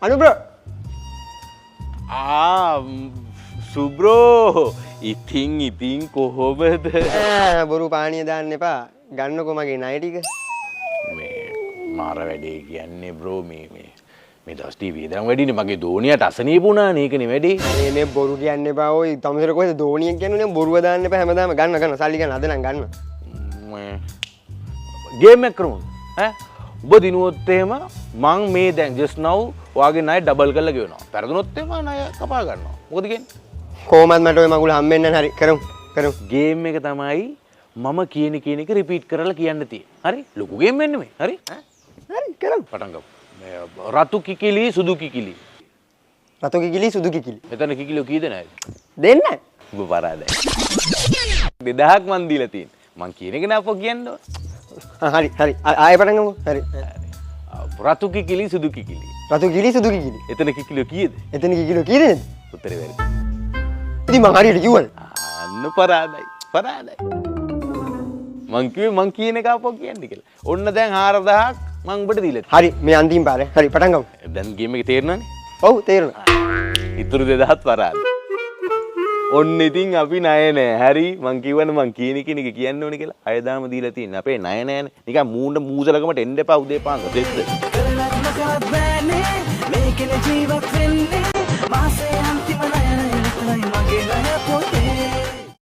අනු බ්‍රෝ. සුබ්‍රෝ ඉතින් කොහොමද? බොරු පානිය දාන්න එපා. ගන්නකො මගේ ණය ටික. මේ මාර වැඩේ කියන්නේ බ්‍රෝ මේ දවස් ටීවී දාන් වැඩිනේ මගේ දෝනියට අසනීප වුණා නේ ඒකනේ වැඩේ. මේ බොරු කියන්න එපා. ඔය තමසර කොහෙද දෝනියක් කියන්නේ බොරුව දාන්න එපා හැමදාම ගන්න සල්ලි ගන්න අද නම් ගන්න. ගේම් එක කරමු ඈ ඔබ දිනුවොත් එහෙම මං මේ දැන් just now ඔයාගේ ණය ඩබල් කරලා ගෙවනවා. පෙරදුනොත් එහෙම ණය කපා ගන්නවා. මොකද කියන්නේ? කොහොමද මට ඔය මගුල හම්බෙන්නේ නැහැ. හරි කරමු. ගේම් එක තමයි මම කියන එක රිපීට් කරලා කියන්න තියෙන්නේ. හරි? ලොකු ගේම් වෙන්නේ මේ. හරි? හරි කරමු. පටන් ගමු. රතු කිකිලි සුදු කිකිලි. රතු කිකිලි සුදු කිකිලි. මෙතන කිකිලිය කී දෙනාද? දෙන්න. ඔබ පරාදයි. 2000ක් මන් දීලා තියෙන්නේ. මං කියන එක නේ අපෝ කියන්න ඕන. හරි ආයෙ පටන් ගමු. හරි. රතු කිකිලි සුදු කිකිලි. රතු කිකිලි සුදු කිකිලි. එතන කිකිලිය කීයද? එතන කිකිලිය කීයද? උත්තරේ වැරදි. ඉතින් මං හරියට කිව්වනේ. අන්න පරාදයි. මං කිව්වේ මං කියන එක අපෝ කියන්න කියලා. ඔන්න දැන් 4000ක් මං ඔබට දීලා තියෙනවා. හරි මේ අන්තිම පාරේ. හරි පටන් ගමු. දැන් ගේම් එක තේරෙනවනේ? ඔව් තේරුණා. ඉතුරු 2000ත් පරාදයි. ඔන්න ඉතින් අපි ණය නෑ. හරි මං කියවනේ මං කියන එක කියන්න ඕනේ කියලා. 6000ම දීලා තියෙන්නේ. අපේ ණය නෑනේ. නිකන් මූසලකමට එන්න එපා උදේ පාන්ද දෙස්ස. මේකේ ජීවත් වෙන්නේ මාසේ අන්තිම ණය ණය මගේ ණය පොතේ